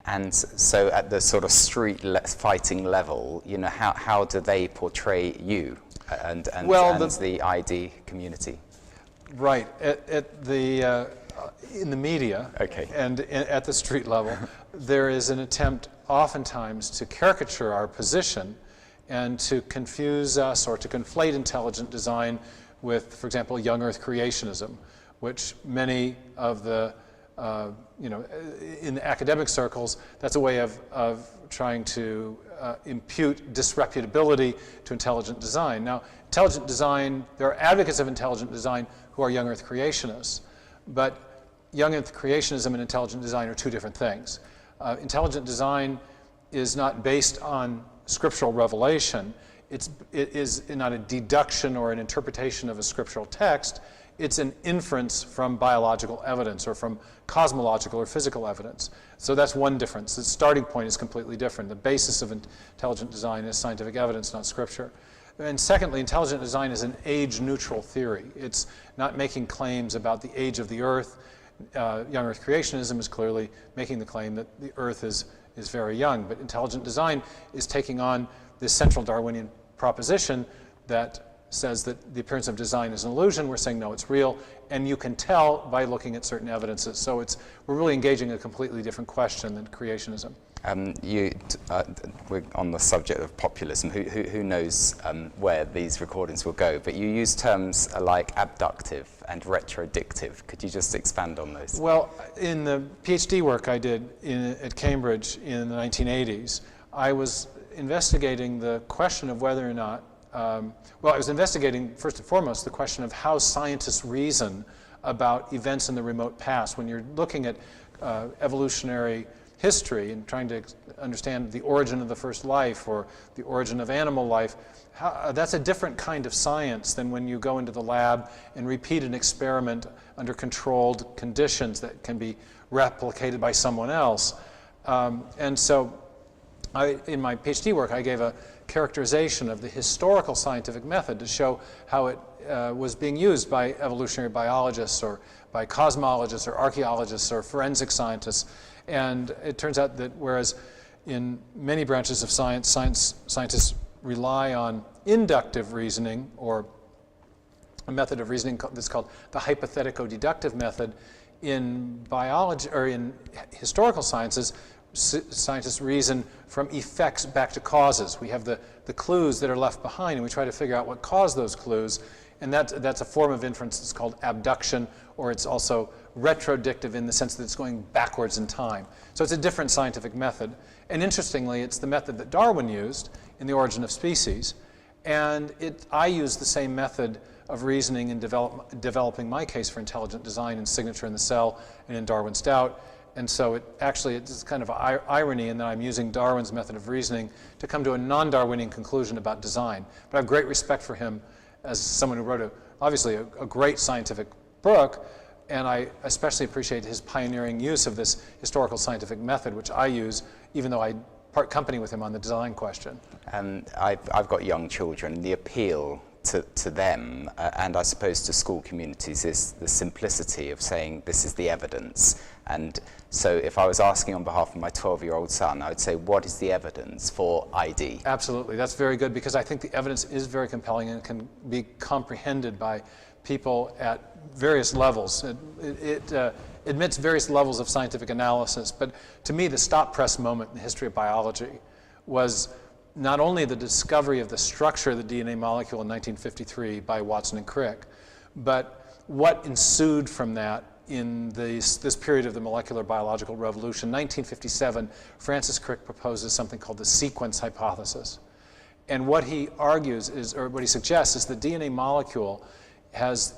And so at the sort of fighting level, you know, how do they portray you and the ID community? Right. In the media, okay, and at the street level, there is an attempt oftentimes to caricature our position and to confuse us or to conflate intelligent design with, for example, young Earth creationism, which many of the, in the academic circles, that's a way of trying to impute disreputability to intelligent design. Now, intelligent design, there are advocates of intelligent design who are young Earth creationists, but young Earth creationism and intelligent design are two different things. Intelligent design is not based on scriptural revelation. It is not a deduction or an interpretation of a scriptural text. It's an inference from biological evidence or from cosmological or physical evidence. So that's one difference. The starting point is completely different. The basis of intelligent design is scientific evidence, not scripture. And secondly, intelligent design is an age-neutral theory. It's not making claims about the age of the Earth. Young Earth creationism is clearly making the claim that the Earth is very young. But intelligent design is taking on this central Darwinian proposition that says that the appearance of design is an illusion. We're saying, no, it's real. And you can tell by looking at certain evidences. So we're really engaging a completely different question than creationism. We're on the subject of populism. Who knows where these recordings will go? But you use terms like abductive and retrodictive. Could you just expand on those? Well, in the PhD work I did at Cambridge in the 1980s, I was investigating the question of whether or not, I was investigating, first and foremost, the question of how scientists reason about events in the remote past. When you're looking at evolutionary history and trying to understand the origin of the first life or the origin of animal life, that's a different kind of science than when you go into the lab and repeat an experiment under controlled conditions that can be replicated by someone else. And so in my PhD work, I gave a characterization of the historical scientific method to show how it was being used by evolutionary biologists or by cosmologists or archaeologists or forensic scientists. And it turns out that whereas in many branches of science, scientists rely on inductive reasoning or a method of reasoning that's called the hypothetico-deductive method, in biology or in historical sciences, scientists reason from effects back to causes. We have the clues that are left behind, and we try to figure out what caused those clues. And that's a form of inference that's called abduction, or it's also retrodictive in the sense that it's going backwards in time. So it's a different scientific method. And interestingly, it's the method that Darwin used in The Origin of Species. And I used the same method of reasoning in developing my case for intelligent design in Signature in the Cell and in Darwin's Doubt. And so it's kind of irony in that I'm using Darwin's method of reasoning to come to a non-Darwinian conclusion about design. But I have great respect for him as someone who wrote obviously a great scientific book, and I especially appreciate his pioneering use of this historical scientific method, which I use, even though I part company with him on the design question. I've got young children. The appeal to them, and I suppose to school communities, is the simplicity of saying this is the evidence. And so if I was asking on behalf of my 12-year-old son, I would say, what is the evidence for ID? Absolutely, that's very good, because I think the evidence is very compelling and can be comprehended by people at various levels. It admits various levels of scientific analysis, but to me the stop-press moment in the history of biology was not only the discovery of the structure of the DNA molecule in 1953 by Watson and Crick, but what ensued from that in this period of the molecular biological revolution. 1957, Francis Crick proposes something called the sequence hypothesis. And what he argues is, or what he suggests, is the DNA molecule has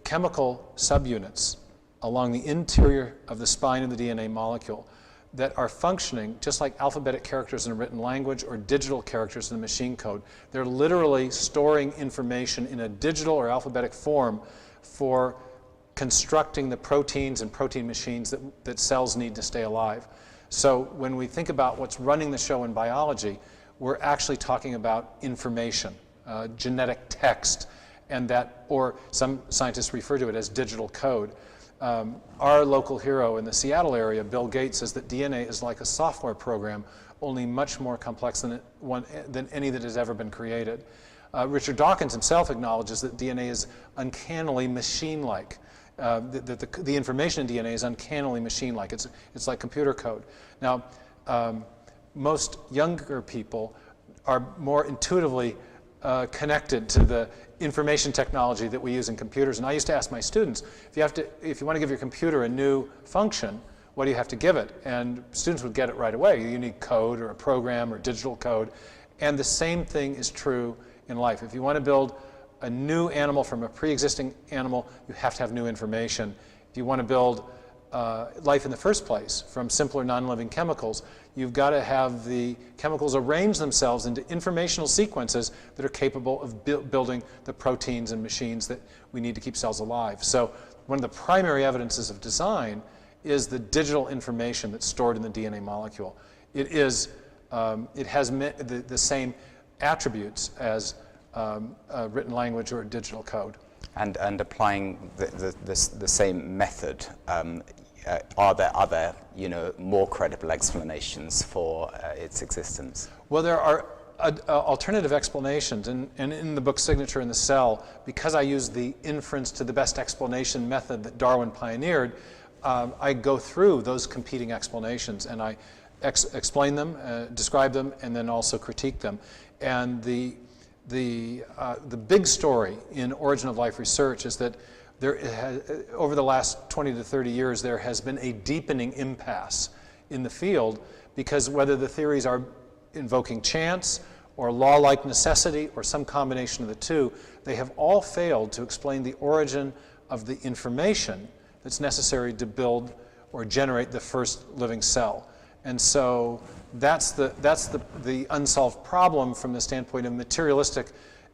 chemical subunits along the interior of the spine of the DNA molecule that are functioning just like alphabetic characters in a written language or digital characters in a machine code. They're literally storing information in a digital or alphabetic form for constructing the proteins and protein machines that cells need to stay alive. So when we think about what's running the show in biology, we're actually talking about information, genetic text, and that, or some scientists refer to it as digital code. Our local hero in the Seattle area, Bill Gates, says that DNA is like a software program, only much more complex than any that has ever been created. Richard Dawkins himself acknowledges that DNA is uncannily machine-like. The information in DNA is uncannily machine-like. It's like computer code. Now, most younger people are more intuitively connected to the information technology that we use in computers. And I used to ask my students, if you want to give your computer a new function, what do you have to give it? And students would get it right away. You need code or a program or digital code. And the same thing is true in life. If you want to build a new animal from a pre-existing animal, you have to have new information. If you want to build life in the first place from simpler non-living chemicals, you've got to have the chemicals arrange themselves into informational sequences that are capable of building the proteins and machines that we need to keep cells alive. So one of the primary evidences of design is the digital information that's stored in the DNA molecule. It has the same attributes as written language or digital code. And applying the same method, are there other, more credible explanations for its existence? Well, there are alternative explanations, and in the book Signature in the Cell, because I use the inference to the best explanation method that Darwin pioneered, I go through those competing explanations, and I explain them, describe them, and then also critique them. And the big story in origin of life research is that over the last 20 to 30 years, there has been a deepening impasse in the field, because whether the theories are invoking chance or law-like necessity or some combination of the two, they have all failed to explain the origin of the information that's necessary to build or generate the first living cell. And so that's the unsolved problem from the standpoint of materialistic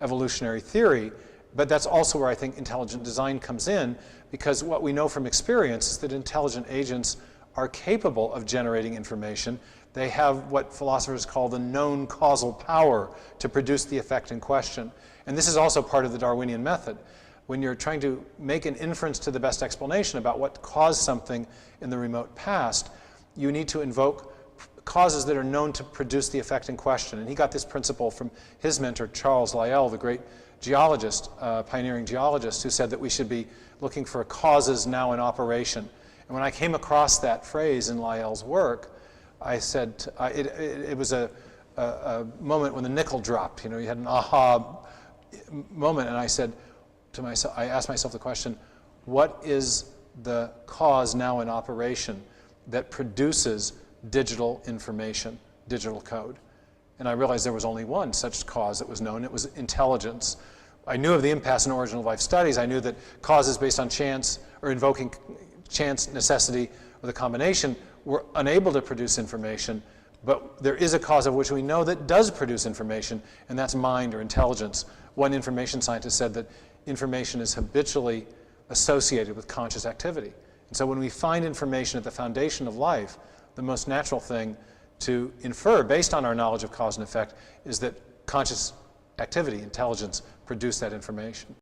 evolutionary theory. But that's also where I think intelligent design comes in, because what we know from experience is that intelligent agents are capable of generating information. They have what philosophers call the known causal power to produce the effect in question. And this is also part of the Darwinian method. When you're trying to make an inference to the best explanation about what caused something in the remote past, you need to invoke causes that are known to produce the effect in question. And he got this principle from his mentor, Charles Lyell, the great geologist, pioneering geologist, who said that we should be looking for causes now in operation. And when I came across that phrase in Lyell's work, I said, it was a moment when the nickel dropped. You had an aha moment, and I said to myself, I asked myself the question, what is the cause now in operation that produces digital information, digital code? And I realized there was only one such cause that was known. It was intelligence. I knew of the impasse in origin of life studies. I knew that causes based on chance or invoking chance, necessity, or the combination were unable to produce information. But there is a cause of which we know that does produce information, and that's mind or intelligence. One information scientist said that information is habitually associated with conscious activity. And so when we find information at the foundation of life, the most natural thing to infer, based on our knowledge of cause and effect, is that conscious activity, intelligence, produce that information.